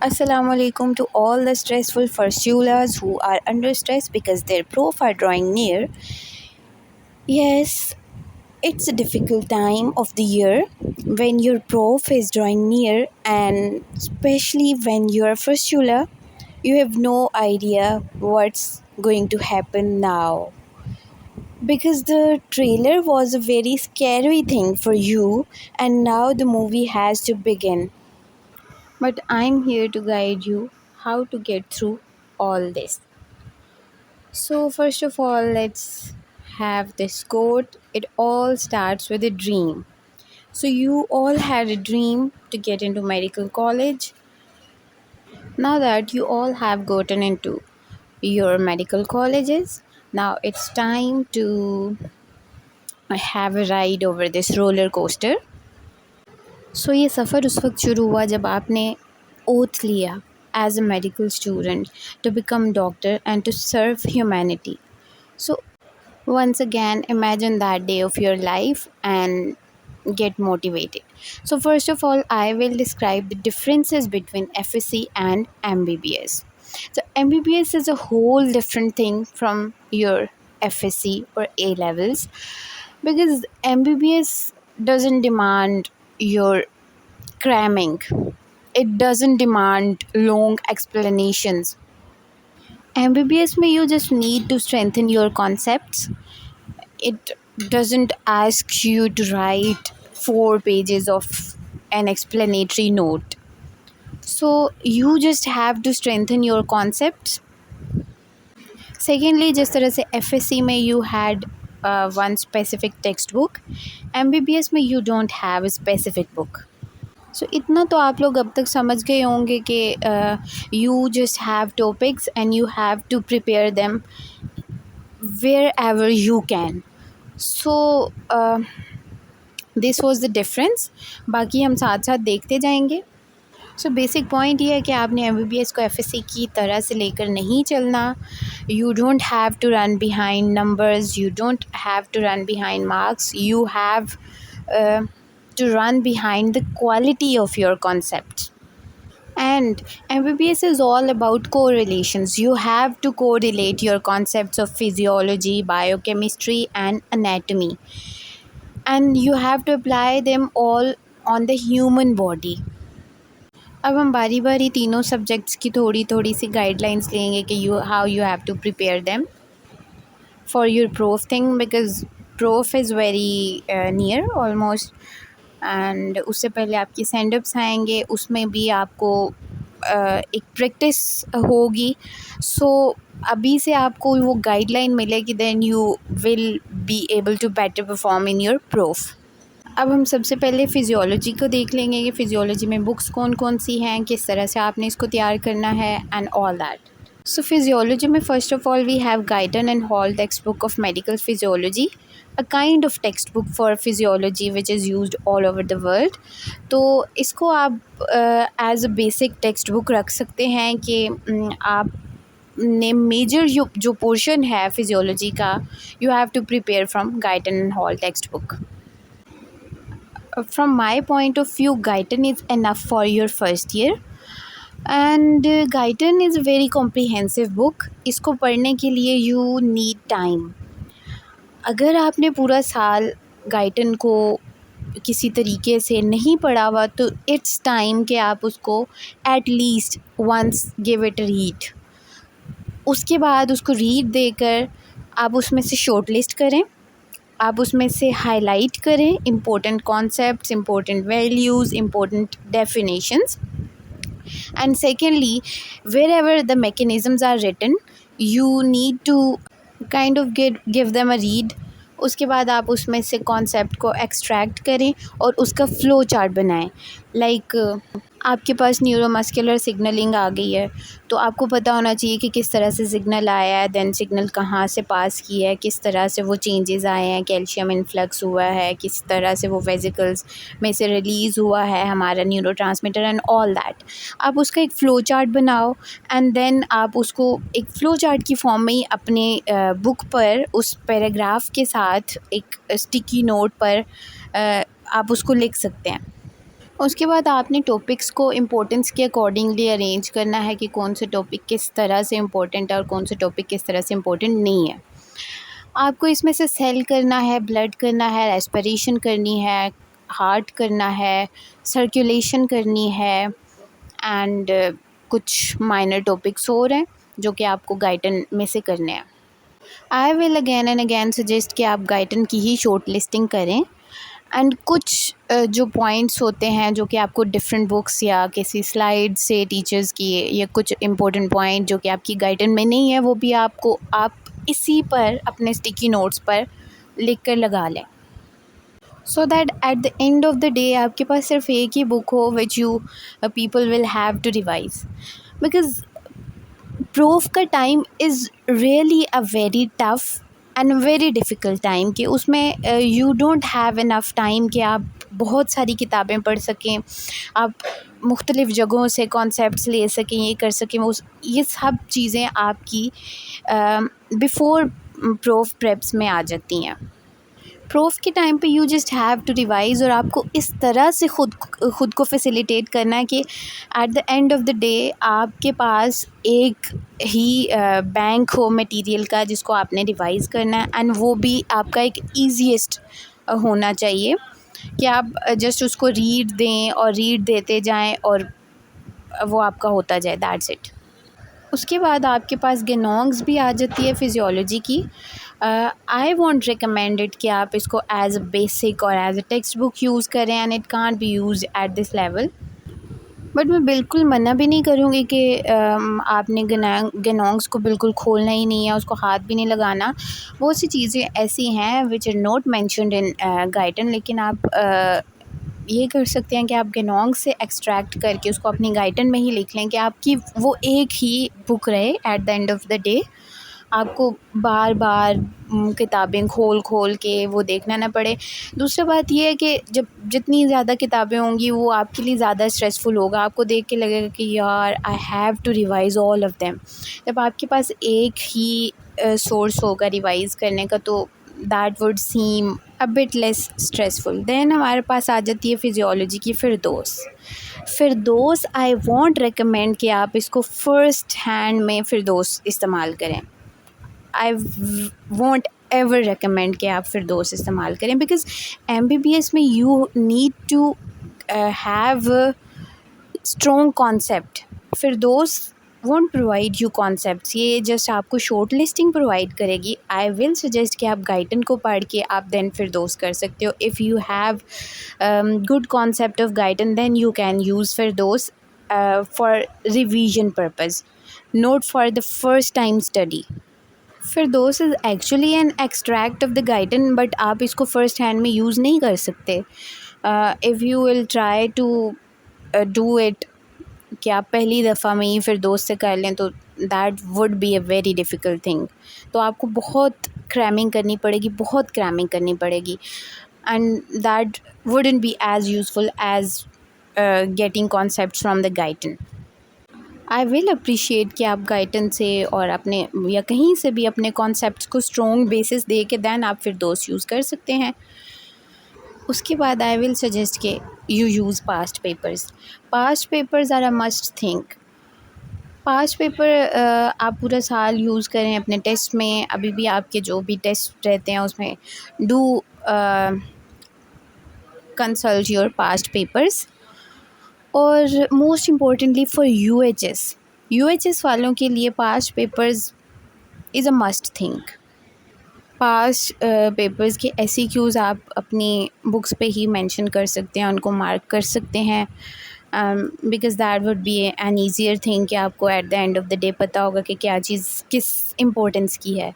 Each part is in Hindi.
Assalamu alaikum to all the stressful fursulas who are under stress because their prof are drawing near. Yes, it's a difficult time of the year when your prof is drawing near, and especially when you're a fursula, you have no idea what's going to happen now. Because the trailer was a very scary thing for you, and now the movie has to begin. But I'm here to guide you how to get through all this. So, first of all, let's have this quote. It all starts with a dream. So, you all had a dream to get into medical college. Now that you all have gotten into your medical colleges, now it's time to have a ride over this roller coaster. सो ये सफ़र उस वक्त शुरू हुआ जब आपने ओथ लिया as a medical student to become doctor and to serve humanity. So once again imagine that day of your life and get motivated. So first of all, I will describe the differences between FSC and MBBS. So MBBS is a whole different thing from your FSC or A levels, because MBBS doesn't demand your cramming. It doesn't demand long explanations. MBBS में you just need to strengthen your concepts. It doesn't ask you to write 4 pages of an explanatory note. So you just have to strengthen your concepts. Secondly, जिस तरह से FSC में you had one specific textbook, MBBS में you don't have a specific book. सो इतना तो आप लोग अब तक समझ गए होंगे कि you just have topics and you have to prepare them wherever you can. So this was the difference. बाकी हम साथ साथ देखते जाएंगे. सो बेसिक पॉइंट ये है कि आपने MBBS को FSC की तरह से लेकर नहीं चलना. You don't have to run behind numbers, you don't have to run behind marks, you have to run behind the quality of your concepts. And MBBS is all about correlations. You have to correlate your concepts of physiology, biochemistry and anatomy, and you have to apply them all on the human body. अब हम बारी बारी तीनों सब्जेक्ट्स की थोड़ी थोड़ी सी गाइडलाइंस लेंगे कि how you have to prepare them for your prof thing, because prof is very near almost. And उससे पहले आपकी सेंडअप्स आएंगे, उसमें भी आपको एक प्रैक्टिस होगी. सो अभी से आपको वो गाइडलाइन मिलेगी, then you will be able to better perform in your proof. अब हम सबसे पहले फ़िज़ियोलॉजी को देख लेंगे कि फ़िज़ियोलॉजी में बुक्स कौन कौन सी हैं, किस तरह से आपने इसको तैयार करना है and all that. So physiology में first of all we have Guyton and Hall textbook of medical physiology, a kind of textbook for physiology which is used all over the world. तो इसको आप as a basic textbook रख सकते हैं कि आप ने मेजर जो पोर्शन है फिजियोलॉजी का, you have to prepare from Guyton and Hall textbook. From my point of view, Guyton is enough for your first year. And Guyton is a very comprehensive book. इसको पढ़ने के लिए यू नीड टाइम. अगर आपने पूरा साल गाइडन को किसी तरीके से नहीं पढ़ा हुआ तो इट्स टाइम कि आप उसको at least once give it a read. उसके बाद उसको रीड देकर आप उसमें से शॉर्ट लिस्ट करें, आप उसमें से हाईलाइट करें important concepts, important values, important definitions. And secondly, wherever the mechanisms are written, you need to kind of give them a read. उसके बाद आप उसमें से कॉन्सेप्ट को एक्सट्रैक्ट करें और उसका फ़्लो चार्ट बनाएं. लाइक आपके पास न्यूरोमस्कुलर सिग्नलिंग आ गई है, तो आपको पता होना चाहिए कि किस तरह से सिग्नल आया है, दैन सिग्नल कहाँ से पास किया है, किस तरह से वो चेंजेस आए हैं, कैल्शियम इन्फ्लक्स हुआ है, किस तरह से वो वेसिकल्स में से रिलीज़ हुआ है हमारा न्यूरोट्रांसमीटर एंड ऑल दैट. आप उसका एक फ़्लो चार्ट बनाओ एंड देन आप उसको एक फ़्लो चार्ट की फॉर्म में ही अपने बुक पर उस पैराग्राफ के साथ एक स्टिकी नोट पर आप उसको लिख सकते हैं. उसके बाद आपने टॉपिक्स को इम्पोर्टेंस के अकॉर्डिंगली अरेंज करना है कि कौन से टॉपिक किस तरह से इम्पोर्टेंट है और कौन से टॉपिक किस तरह से इम्पोर्टेंट नहीं है। आपको इसमें से सेल करना है, ब्लड करना है, रेस्पिरेशन करनी है, हार्ट करना है, सर्कुलेशन करनी है एंड कुछ माइनर टॉपिक्स और हैं जो कि आपको गाइडन में से करने हैं। I will again and again suggest कि आप गाइडन की ही शॉर्ट लिस्टिंग करें एंड कुछ जो पॉइंट्स होते हैं जो कि आपको डिफरेंट बुक्स या किसी स्लाइड से टीचर्स की या कुछ इम्पोर्टेंट पॉइंट जो कि आपकी गाइडन में नहीं है, वो भी आप इसी पर अपने स्टिकी नोट्स पर लिख कर लगा लें, so that at the end of the day आपके पास सिर्फ एक ही बुक हो which you people will have to revise. Because prof का time is really a very tough and very difficult time कि उसमें you don't have enough time कि आप बहुत सारी किताबें पढ़ सकें, आप मुख्तलिफ़ जगहों से कॉन्सेप्ट्स ले सकें, ये कर सकें, ये सब चीज़ें आपकी बिफ़ोर प्रूफ प्रेप्स में आ जाती हैं। प्रूफ के टाइम पे you just have to revise और आपको इस तरह से खुद को फैसिलिटेट करना है कि eight the end of the day आपके पास एक ही बैंक हो मटेरियल का जिसको आपने रिवाइज़ करना है एंड वो भी आपका एक ईजीएस्ट होना चाहिए कि आप जस्ट उसको रीड दें और रीड देते जाएं और वो आपका होता जाए, दैट्स इट। उसके बाद आपके पास गेनोंग्स भी आ जाती है फिजियोलॉजी की। आई वॉन्ट रिकमेंडेड कि आप इसको एज अ बेसिक और as a text book use करें and it can't be use at this level. But मैं बिल्कुल मना भी नहीं करूँगी कि आपने गेनोंग्स को बिल्कुल खोलना ही नहीं है, उसको हाथ भी नहीं लगाना। बहुत सी चीज़ें ऐसी हैं which are not mentioned in Guyton, लेकिन आप ये कर सकते हैं कि आप गेनोंग से एक्सट्रैक्ट करके उसको अपनी गाइडन में ही लिख लें कि आपकी वो एक ही बुक रहे eight the end of the day, आपको बार बार किताबें खोल खोल के वो देखना ना पड़े। दूसरी बात ये है कि जब जितनी ज़्यादा किताबें होंगी वो आपके लिए ज़्यादा स्ट्रेसफुल होगा, आपको देख के लगेगा कि यार I have to revise all of them. जब आपके पास एक ही सोर्स होगा रिवाइज़ करने का तो that would seem a bit less stressful. Then हमारे पास आ जाती है फिजियोलॉजी की फिरदौस आई वॉन्ट रिकमेंड कि आप इसको फ़र्स्ट हैंड में फिरदौस इस्तेमाल करें। आई वॉन्ट एवर रिकमेंड कि आप फिरदौस इस्तेमाल करें बिकॉज़ MBBS में you need to have strong concept. Firdaus won't provide you concepts, ये जस्ट आपको शॉर्ट लिस्टिंग प्रोवाइड करेगी। आई विल सजेस्ट कि आप गाइडन को पढ़ के आप देन फिरदौस कर सकते हो। If you have good concept of Guyton then you can use Firdaus for revision purpose, not for the first time study. Firdaus is actually an extract of the Guyton but आप इसको फ़र्स्ट हैंड में यूज़ नहीं कर सकते। If you will try to do it कि आप पहली दफ़ा में ही फिरदौस से कर लें तो that would be a very difficult thing. तो आपको बहुत क्रैमिंग करनी पड़ेगी, बहुत क्रैमिंग करनी पड़ेगी and that wouldn't be as useful as getting concepts from the Guyton. I will appreciate कि आप गाइडन से और अपने या कहीं से भी अपने कॉन्सेप्ट्स को स्ट्रॉन्ग बेसिस दे के दैन आप फिरदौस यूज़ कर सकते हैं। उसके बाद आई विल सजेस्ट कि you use past papers are a must think. Past paper आप पूरा साल यूज़ करें अपने टेस्ट में, अभी भी आपके जो भी टेस्ट रहते हैं उसमें do consult your past papers. और मोस्ट इम्पॉर्टेंटली फॉर यूएचएस वालों के लिए past papers is a must think. Past papers के एसईक्यूज़ आप अपनी बुक्स पे ही मेंशन कर सकते हैं, उनको मार्क कर सकते हैं because that would be N easier thing कि आपको eight the end of the day पता होगा कि क्या चीज़ किस इम्पोर्टेंस की है।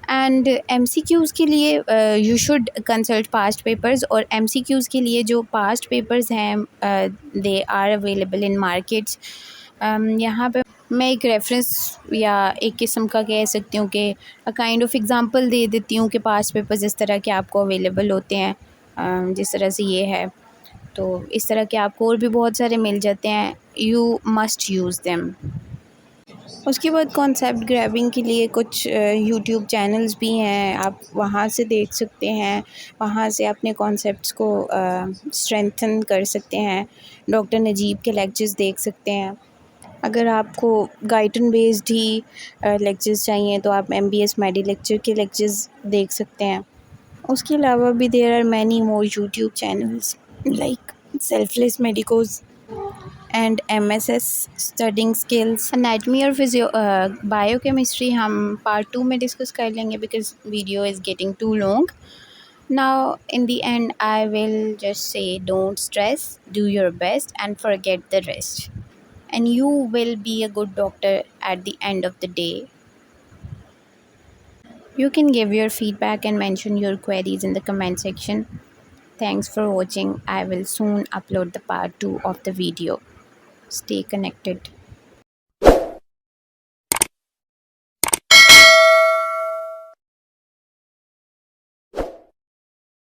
एंड MCQs के लिए you should consult past papers, और MCQs के लिए जो पास्ट पेपर्स हैं they are available in markets. यहाँ पे मैं एक रेफरेंस या एक किस्म का कह सकती हूँ कि काइंड ऑफ एग्ज़ाम्पल दे देती हूँ कि पास्ट पेपर्स इस तरह के आपको अवेलेबल होते हैं, जिस तरह से ये है तो इस तरह के आपको और भी बहुत सारे मिल जाते हैं। You must use them. उसके बाद कॉन्सेप्ट ग्रैबिंग के लिए कुछ यूट्यूब चैनल्स भी हैं, आप वहाँ से देख सकते हैं। वहाँ से अपने कॉन्सेप्ट्स को स्ट्रेंथन कर सकते हैं। डॉक्टर नजीब के लेक्चर्स देख सकते हैं। अगर आपको गाइडन बेस्ड ही लेक्चर्स चाहिए तो आप MBBS मेडी लेक्चर के लेक्चर्स देख सकते हैं। उसके अलावा भी there are many more YouTube channels like selfless medicos and MSS studying skills. Anatomy और फिजियो बायोकेमिस्ट्री हम पार्ट 2 में डिस्कस कर लेंगे because video is getting too long. Now, in the end, I will just say don't stress, do your best, and forget the rest. And you will be a good doctor at the end of the day. You can give your feedback and mention your queries in the comment section. Thanks for watching. I will soon upload the part 2 of the video. Stay connected.